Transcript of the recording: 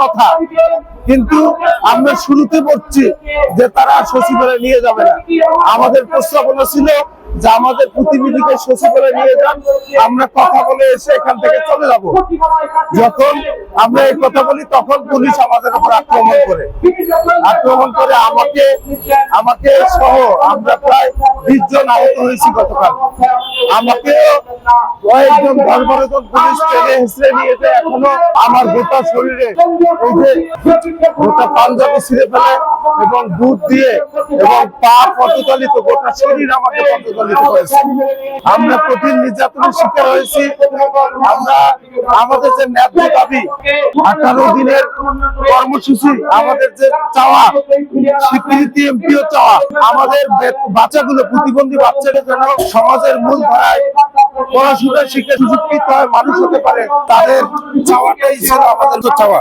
কথা, কিন্তু আমরা শুরুতে বলছি যে তারা সচিবালয়ে নিয়ে যাবে না। আমাদের প্রস্তাবনা ছিল যে আমাদের প্রতিনিধিকে সচিবালয়ে নিয়ে যান, আমরা কথা বলে এসে এখান থেকে চলে যাব। যখন আমরা এই কথা বলি তখন পুলিশ আমাদের উপর আক্রমণ করে আমাকে সহ আমরা প্রায় 20 জন আহত হয়েছি গতকাল। আমাকেও কয়েকজন 10-12 জন পুলিশ টেনে হেসড়ে নিয়ে যায়। এখনো আমার গোটা শরীরে এই যে গোটা পাঞ্জাবি ছিঁড়ে ফেলে এবং বুট দিয়ে এবং পা পদচালিত, গোটা শরীর আমাকে পদচালিত করেছে। আমরা কঠিন নির্যাতনের শিকার হয়েছি। আমরা আমাদের যে ন্যায্য দাবি 18 দিনের কর্মসূচি, আমাদের যে চাওয়া স্বীকৃতি, এমপিও চাওয়া, আমাদের বাচ্চাগুলো, প্রতিবন্ধী বাচ্চাদের যেন সমাজের মূল ধারায় পড়াশোনা শিক্ষা সুযোগ হয়, মানুষ হতে পারে, তাদের চাওয়াটাই ছিল আমাদের চাওয়া।